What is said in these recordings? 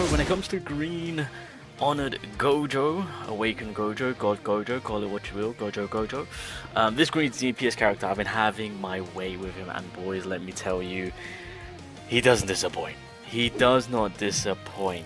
when it comes to green honored Gojo, awakened Gojo, God Gojo, call it what you will, Gojo. This green DPS character, I've been having my way with him, and boys, let me tell you, he doesn't disappoint. He does not disappoint.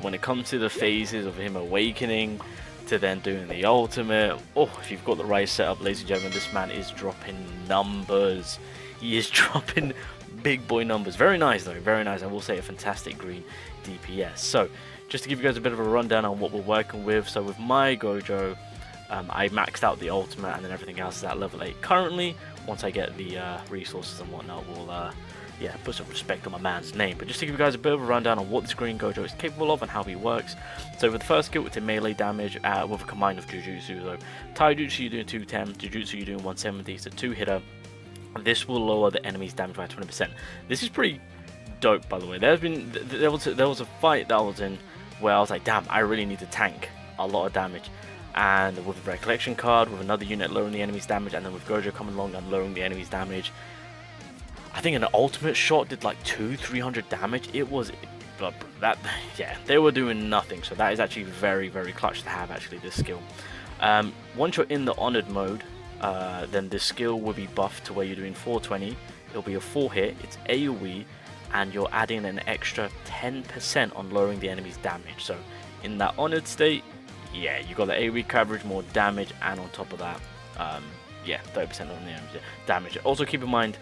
When it comes to the phases of him awakening to then doing the ultimate, oh, if you've got the right setup, ladies and gentlemen, this man is dropping numbers. He is dropping big boy numbers. Very nice though, very nice. I will say a fantastic green DPS. So just to give you guys a bit of a rundown on what we're working with. So with my Gojo, I maxed out the ultimate, and then everything else is at level 8 currently. Once I get the resources and whatnot, we'll yeah, put some respect on my man's name. But just to give you guys a bit of a rundown on what this green Gojo is capable of and how he works. So with the first skill, it's a melee damage with a combine of Jujutsu. So Taijutsu you're doing 210, Jujutsu you're doing 170, it's a 2-hitter. This will lower the enemy's damage by 20%. This is pretty dope, by the way. There was a fight that I was in where I was like, damn, I really need to tank a lot of damage. And with the recollection card, with another unit lowering the enemy's damage, and then with Gojo coming along and lowering the enemy's damage, I think an ultimate shot did like 200-300 damage. It was that, yeah, they were doing nothing. So that is actually very, very clutch to have, actually, this skill. Once you're in the honored mode, then this skill will be buffed to where you're doing 420. It'll be a 4-hit, it's AoE, and you're adding an extra 10% on lowering the enemy's damage. So in that honored state, yeah, you got the AoE coverage, more damage, and on top of that, yeah, 30% on the enemy's damage. Also keep in mind,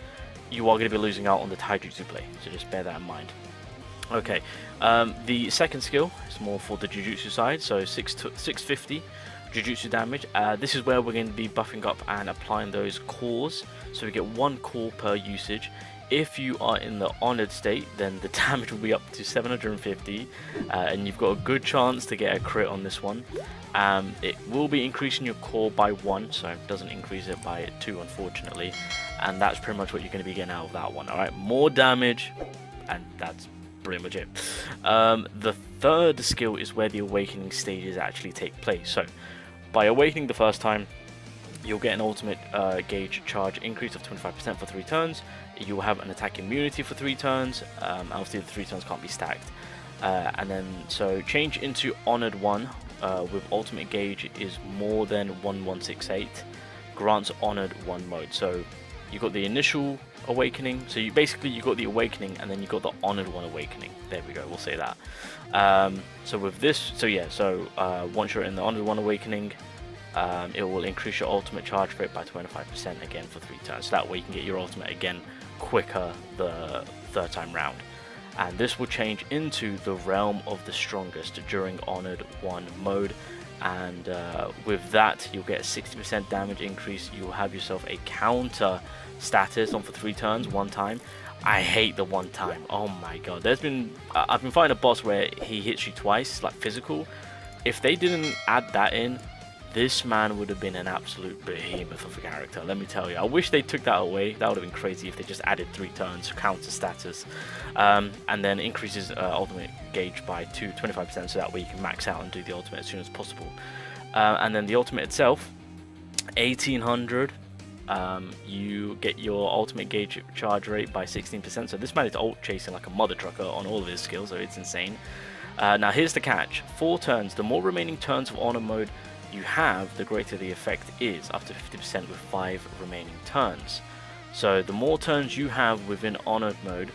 you are going to be losing out on the Taijutsu play, so just bear that in mind. Okay, the second skill is more for the Jujutsu side, so 650 Jujutsu damage. This is where we're going to be buffing up and applying those cores, so we get 1 core per usage. If you are in the honored state, then the damage will be up to 750, and you've got a good chance to get a crit on this one. It will be increasing your core by 1, so it doesn't increase it by 2, unfortunately, and that's pretty much what you're going to be getting out of that one. Alright, more damage, and that's pretty much it. The third skill is where the awakening stages actually take place. So by awakening the first time, you'll get an ultimate gauge charge increase of 25% for 3 turns. You'll have an attack immunity for 3 turns. Obviously the 3 turns can't be stacked. And then so change into honored 1 with ultimate gauge is more than 1168, grants honored 1 mode. So you got the initial awakening, so you got the awakening, and then you got the honored 1 awakening. There we go, we'll say that. So with this, so yeah, so once you're in the honored 1 awakening, it will increase your ultimate charge rate by 25% again for 3 turns. So that way you can get your ultimate again quicker the third time round. And this will change into the Realm of the Strongest during honored 1 mode. And with that, you'll get a 60% damage increase. You'll have yourself a counter status on for 3 turns, 1 time. I hate the 1 time. Oh my god. I've been fighting a boss where he hits you twice, like physical. If they didn't add that in, this man would have been an absolute behemoth of a character, let me tell you. I wish they took that away. That would have been crazy if they just added 3 turns counter status, and then increases ultimate gauge by 25%, so that way you can max out and do the ultimate as soon as possible. And then the ultimate itself, 1800. You get your ultimate gauge charge rate by 16%. So this man is ult chasing like a mother trucker on all of his skills, so it's insane. Now here's the catch: 4 turns. The more remaining turns of honor mode you have, the greater the effect is, up to 50% with 5 remaining turns. So the more turns you have within honored mode,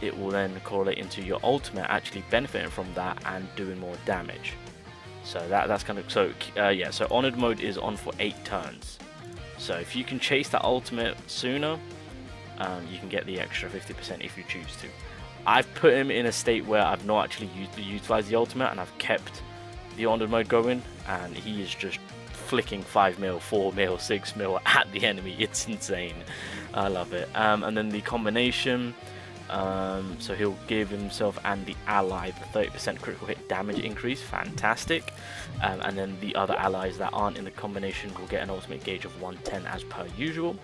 it will then correlate into your ultimate actually benefiting from that and doing more damage. So that's kind of, so yeah, so honored mode is on for 8 turns. So if you can chase that ultimate sooner, you can get the extra 50% if you choose to. I've put him in a state where I've not actually utilized the ultimate, and I've kept the honored mode going, and he is just flicking 5 mil, 4 mil, 6 mil at the enemy. It's insane. I love it. And then the combination, so he'll give himself and the ally the 30% critical hit damage increase. Fantastic. And then the other allies that aren't in the combination will get an ultimate gauge of 110 as per usual.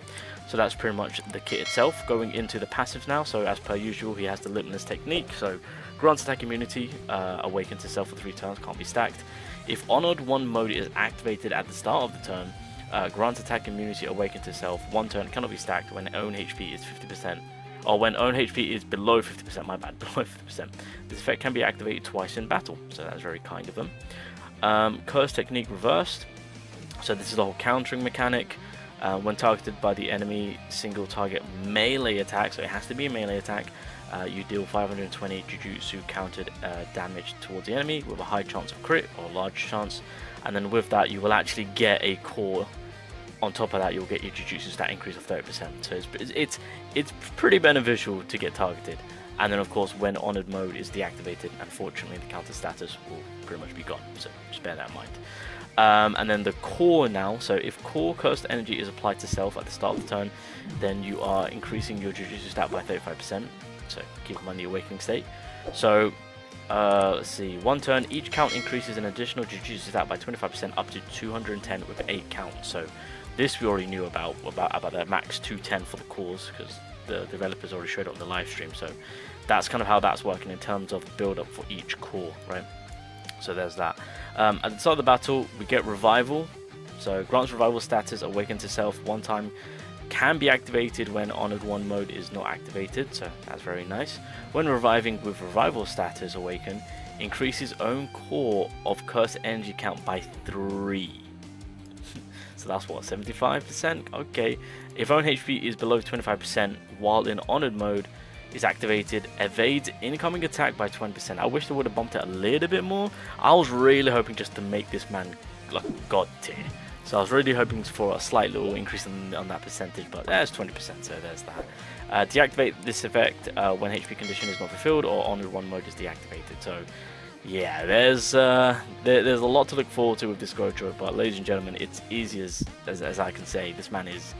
So that's pretty much the kit itself. Going into the passives now, so as per usual, he has the limitless technique. So grants attack immunity, awakens itself for 3 turns, can't be stacked. If honored 1 mode is activated at the start of the turn, grants attack immunity, awakens itself 1 turn, cannot be stacked when own HP is 50% or when own HP is below 50%, my bad, below 50%. This effect can be activated twice in battle, so that's very kind of them. Curse technique reversed. So this is the whole countering mechanic. When targeted by the enemy single target melee attack, so it has to be a melee attack, you deal 520 Jujutsu countered damage towards the enemy with a high chance of crit or large chance, and then with that you will actually get a core. On top of that, you'll get your Jujutsu stat increase of 30%. So it's pretty beneficial to get targeted. And then of course, when honored mode is deactivated, unfortunately the counter status will pretty much be gone. So just bear that in mind. And then the core now, so if core cursed energy is applied to self at the start of the turn, then you are increasing your Jujutsu stat by 35%, so keep them on the awakening state. So let's see, one turn, each count increases an additional Jujutsu stat by 25% up to 210 with 8 counts. So this we already knew about the max 210 for the cores, because the developers already showed it on the live stream. So that's kind of how that's working in terms of build up for each core, right? So there's that. At the start of the battle, we get revival. So grants revival status awaken to self one time, can be activated when honored one mode is not activated. So that's very nice. When reviving with revival status awaken, increases own core of cursed energy count by 3. So that's what, 75%? Okay. If own HP is below 25% while in honored mode is activated, evades incoming attack by 20%. I wish they would have bumped it a little bit more. I was really hoping just to make this man like god tier. So I was really hoping for a slight little increase on that percentage, but there's 20%, so there's that. Deactivate this effect when HP condition is not fulfilled or honored one mode is deactivated. So yeah, there's a lot to look forward to with this Gojo, but ladies and gentlemen, it's easy as I can say, this man is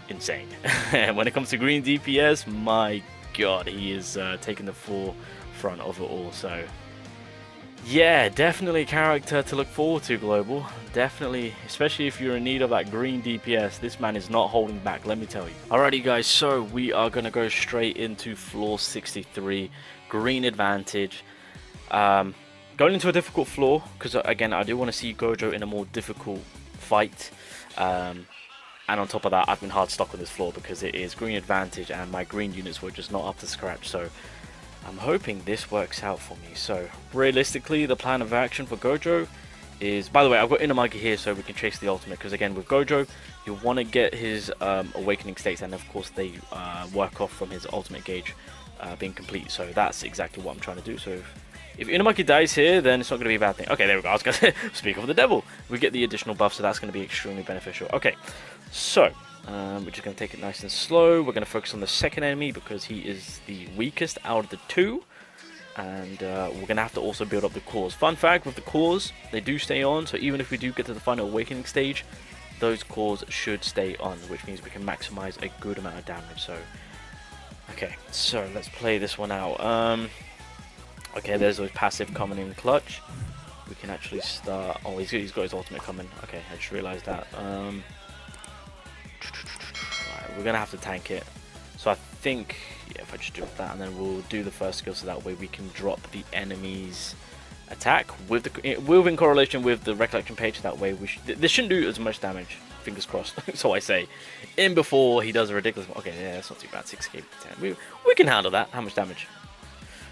insane. When it comes to green DPS, my god, he is taking the forefront of it all. So yeah, definitely a character to look forward to, Global. Definitely, especially if you're in need of that green DPS, this man is not holding back, let me tell you. Alrighty guys, so we are going to go straight into floor 63, green advantage. Going into a difficult floor, because again, I do want to see Gojo in a more difficult fight. And on top of that, I've been hard stuck on this floor because it is green advantage and my green units were just not up to scratch. So I'm hoping this works out for me. So realistically, the plan of action for Gojo is, by the way, I've got Inamagi here so we can chase the ultimate, because again with Gojo, you want to get his awakening states, and of course they work off from his ultimate gauge being complete. So that's exactly what I'm trying to do. So if Inamaki dies here, then it's not going to be a bad thing. Okay, there we go. I was going to speak of the devil. We get the additional buff, so that's going to be extremely beneficial. Okay, so we're just going to take it nice and slow. We're going to focus on the second enemy because he is the weakest out of the two. And we're going to have to also build up the cores. Fun fact, with the cores, they do stay on. So even if we do get to the final awakening stage, those cores should stay on, which means we can maximize a good amount of damage. So, okay, so let's play this one out. Okay, there's those passive coming in clutch. We can actually start. Oh, he's got his ultimate coming. Okay, I just realized that. Right, we're gonna have to tank it. So I think, yeah, if I just do that, and then we'll do the first skill, so that way we can drop the enemy's attack with in correlation with the recollection page. That way this shouldn't do as much damage. Fingers crossed. So I say, in before he does a ridiculous. Okay, yeah, that's not too bad. 6k 10. We can handle that. How much damage?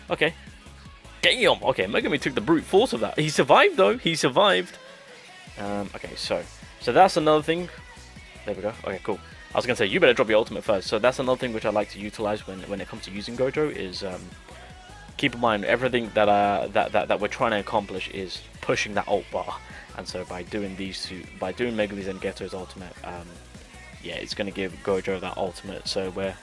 Okay. Damn! Okay, Megami took the brute force of that. He survived though. He survived. Okay, so that's another thing. There we go. Okay, cool. I was gonna say you better drop your ultimate first. So that's another thing which I like to utilize when it comes to using Gojo is keep in mind everything that we're trying to accomplish is pushing that ult bar. And so by doing these two, by doing Megami's and Geto's ultimate, yeah, it's gonna give Gojo that ultimate. So we're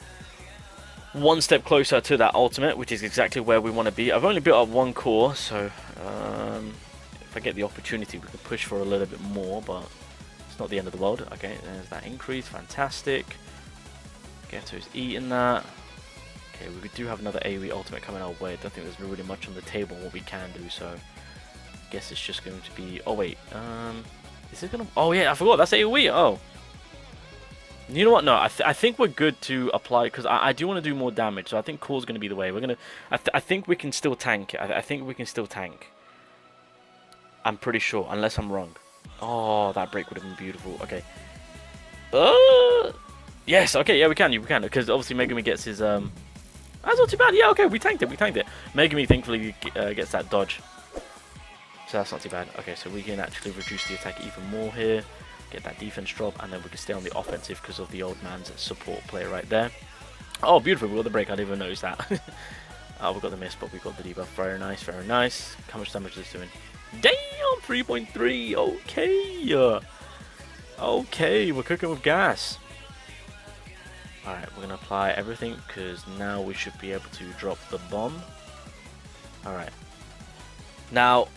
one step closer to that ultimate, which is exactly where we want to be. I've only built up one core, so if I get the opportunity, we can push for a little bit more, but it's not the end of the world. Okay, there's that increase, fantastic. Geto's eating that. Okay, we do have another AoE ultimate coming our way. I don't think there's really much on the table on what we can do, so I guess it's just going to be. Oh wait, is it gonna? Oh yeah, I forgot that's AoE. Oh. You know what? No, I think we're good to apply, because I do want to do more damage. So I think core's going to be the way. We're gonna. I think we can still tank. I think we can still tank. I'm pretty sure, unless I'm wrong. Oh, that break would have been beautiful. Okay. Yes, okay, yeah, we can, because obviously Megumi gets his, that's not too bad, yeah, okay, we tanked it. Megumi thankfully gets that dodge. So that's not too bad. Okay, so we can actually reduce the attack even more here, get that defense drop, and then we can stay on the offensive because of the old man's support player right there. Oh, beautiful, we got the break, I didn't even notice that. Oh, we got the miss, but we got the debuff. Very nice, very nice. How much damage is this doing? Damn, 3.3, okay. Okay, we're cooking with gas. Alright, we're going to apply everything because now we should be able to drop the bomb. Alright. Now,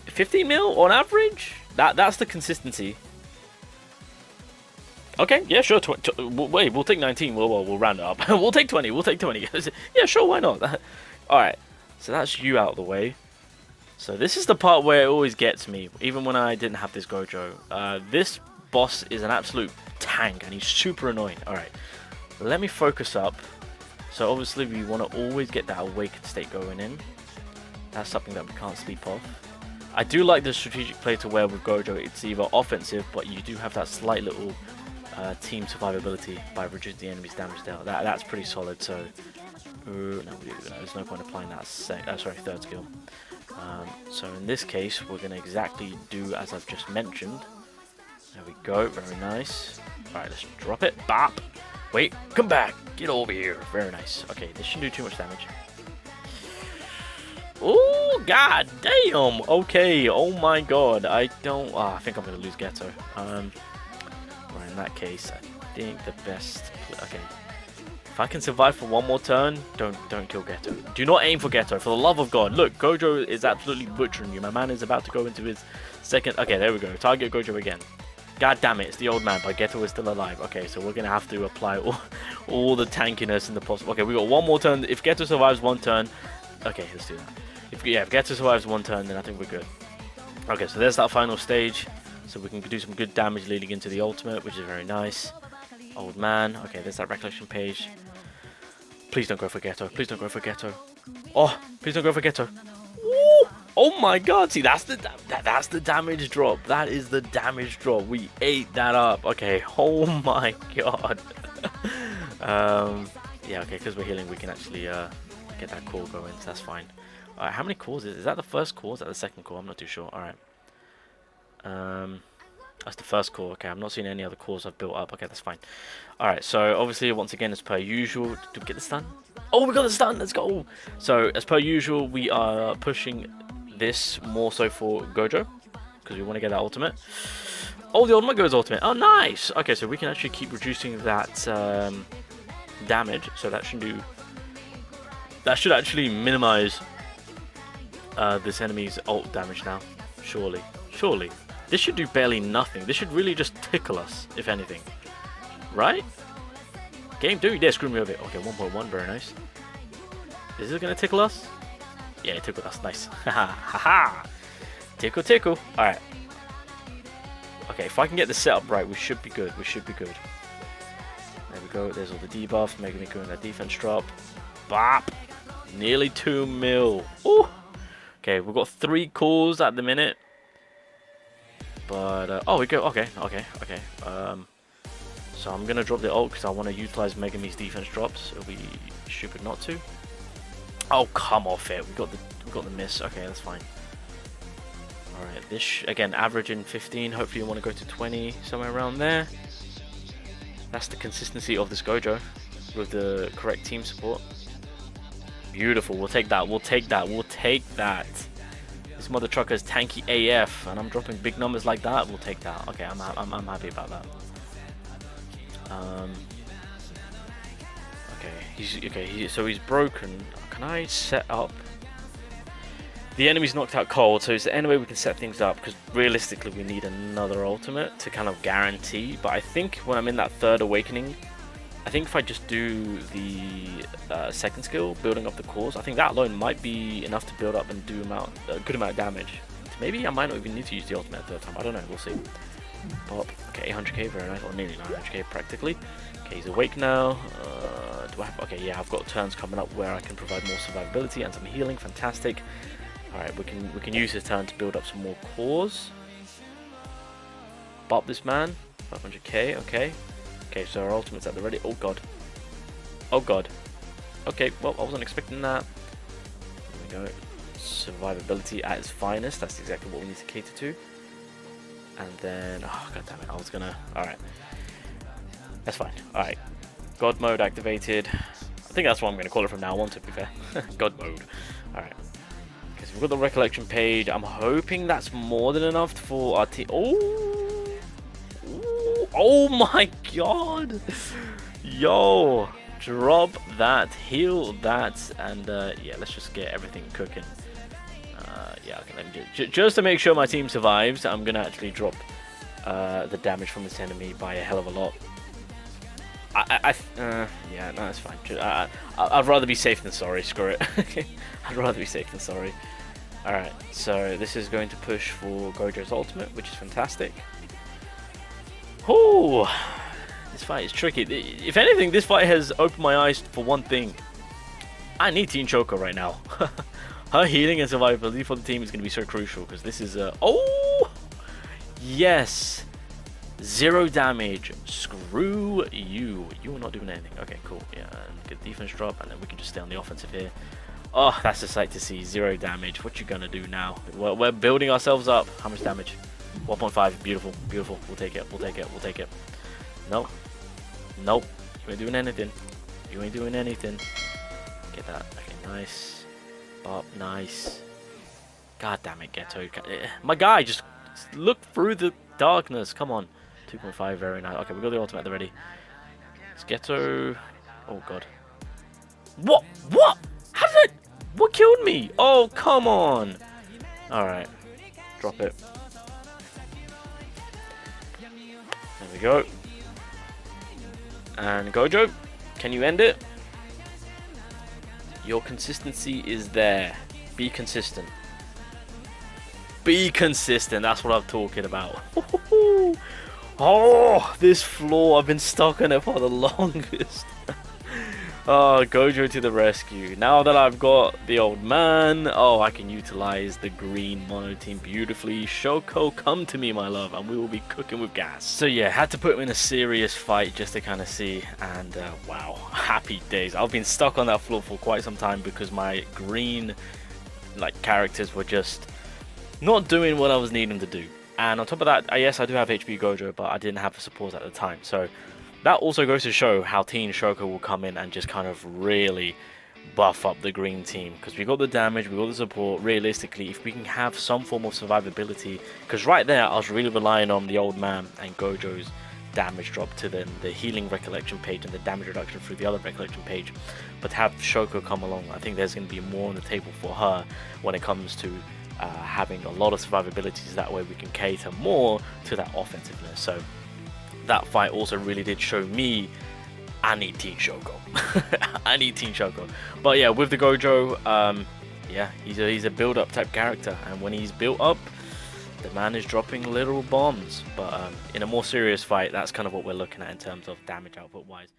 50 mil on average? That's the consistency. Okay, yeah, sure. Wait, we'll take 19. We'll round it up. We'll take 20. Yeah, sure, why not? Alright, so that's you out of the way. So this is the part where it always gets me, even when I didn't have this Gojo. This boss is an absolute tank, and he's super annoying. Alright, let me focus up. So obviously we want to always get that awakened state going in. That's something that we can't sleep off. I do like the strategic play to where with Gojo, it's either offensive, but you do have that slight little team survivability by reducing the enemy's damage there. That's pretty solid. So no, there's no point applying that third skill. So in this case, we're going to exactly do as I've just mentioned. There we go, very nice. Alright, let's drop it. Bop! Wait, come back! Get over here. Very nice. Okay, this shouldn't do too much damage. Oh, god damn! Okay, oh my god. I think I'm going to lose Geto. Right, in that case, I think the best... Okay. If I can survive for one more turn, don't kill Geto. Do not aim for Geto, for the love of God. Look, Gojo is absolutely butchering you. My man is about to go into his second... Okay, there we go. Target Gojo again. God damn it, it's the old man, but Geto is still alive. Okay, so we're going to have to apply all the tankiness in the possible... Okay, we got one more turn. If Geto survives one turn... Okay, let's do that. If Geto survives one turn, then I think we're good. Okay, so there's that final stage. So we can do some good damage leading into the ultimate, which is very nice. Old man. Okay, there's that recollection page. Please don't go for Geto. Please don't go for Geto. Oh, please don't go for Geto. Ooh! Oh my god, see, that's the damage drop. That is the damage drop. We ate that up. Okay, oh my god. Yeah, okay, because we're healing, we can actually get that core going, so that's fine. Alright, how many cores is that the first core? Is that the second core? I'm not too sure. Alright. That's the first core. Okay, I'm not seeing any other cores I've built up. Okay, that's fine. Alright, so obviously, once again, as per usual... Did we get the stun? Oh, we got the stun! Let's go! So, as per usual, we are pushing this more so for Gojo, because we want to get that ultimate. Oh, the ultimate goes ultimate. Oh, nice! Okay, so we can actually keep reducing that damage. So that should do... That should actually minimize this enemy's ult damage now. Surely. Surely. This should do barely nothing. This should really just tickle us, if anything. Right? Game 2? Yeah, screw me over it. Okay, 1.1, very nice. Is this going to tickle us? Yeah, it tickled us. Nice. Haha. Tickle, tickle. Alright. Okay, if I can get the setup right, we should be good. We should be good. There we go. There's all the debuffs. Making me go in that defense drop. Bop. Nearly 2 mil. Ooh. Okay, we've got 3 cores at the minute. But, oh, we go. Okay. So I'm going to drop the ult because I want to utilize Megumi's defense drops. It'll be stupid not to. Oh, come off it. We got the miss. Okay, that's fine. Alright, this, again, averaging 15. Hopefully you want to go to 20, somewhere around there. That's the consistency of this Gojo with the correct team support. Beautiful. We'll take that. We'll take that. We'll take that. This mother trucker is tanky AF, and I'm dropping big numbers like that. We'll take that. Okay, I'm happy about that. Okay, so he's broken. Can I set up? The enemy's knocked out cold, so is there any way we can set things up? Because realistically, we need another ultimate to kind of guarantee. But I think when I'm in that third awakening, I think if I just do the second skill, building up the cores, I think that alone might be enough to build up and do a good amount of damage. Maybe I might not even need to use the ultimate third time. I don't know. We'll see. Pop. Okay, 800k, very nice. Or nearly 900k practically. Okay, he's awake now. Do I have? Okay, yeah, I've got turns coming up where I can provide more survivability and some healing. Fantastic. All right, we can use this turn to build up some more cores. bop this man. 500k, okay. Okay, so our ultimate's at the ready. Oh god. Oh god. Okay, well, I wasn't expecting that. There we go. Survivability at its finest. That's exactly what we need to cater to. And then, oh god damn it, I was gonna. Alright. That's fine. Alright. God mode activated. I think that's what I'm gonna call it from now on, to be fair. God mode. Alright. Okay, so we've got the recollection page. I'm hoping that's more than enough for our team. Oh! Ooh. Oh my god! Yo! Drop that, heal that, and yeah, let's just get everything cooking. Yeah, okay, let me just to make sure my team survives, I'm gonna actually drop the damage from this enemy by a hell of a lot. Yeah, no, that's fine. I'd rather be safe than sorry. Screw it. I'd rather be safe than sorry. All right, so this is going to push for Gojo's ultimate, which is fantastic. Oh. This fight is tricky. If anything, this fight has opened my eyes for one thing. I need Team Choco right now. Her healing and survivability for the team is going to be so crucial because this is a... Oh! Yes! 0 damage. Screw you. You are not doing anything. Okay, cool. Yeah, and good defense drop, and then we can just stay on the offensive here. Oh, that's a sight to see. 0 damage. What you going to do now? We're building ourselves up. How much damage? 1.5. Beautiful. Beautiful. We'll take it. We'll take it. We'll take it. Nope. Nope. You ain't doing anything. You ain't doing anything. Get that. Okay, nice. Bop, nice. God damn it, Ghetto. My guy, just look through the darkness. Come on. 2.5, very nice. Okay, we got the ultimate already. It's Ghetto. Oh, God. What? What? How did it? What killed me? Oh, come on. Alright. Drop it. There we go. And Gojo, can you end it? Your consistency is there. Be consistent. Be consistent. That's what I'm talking about. Oh, this floor. I've been stuck on it for the longest. Oh, Gojo to the rescue. Now that I've got the old man, oh, I can utilize the green mono team beautifully. Shoko, come to me, my love, and we will be cooking with gas. So yeah, had to put him in a serious fight just to kind of see, and wow, happy days. I've been stuck on that floor for quite some time because my green characters were just not doing what I was needing to do. And on top of that, yes, I do have HP Gojo, but I didn't have the support at the time. So that also goes to show how Team Shoko will come in and just kind of really buff up the green team. Because we got the damage, we got the support. Realistically, if we can have some form of survivability, because right there I was really relying on the old man and Gojo's damage drop to then the healing recollection page and the damage reduction through the other recollection page. But to have Shoko come along, I think there's going to be more on the table for her when it comes to having a lot of survivabilities. That way we can cater more to that offensiveness. So that fight also really did show me I need Team Shoko. I need Team Shoko. But yeah, with the Gojo, yeah, he's a build-up type character, and when he's built up, the man is dropping literal bombs. But in a more serious fight, that's kind of what we're looking at in terms of damage output wise.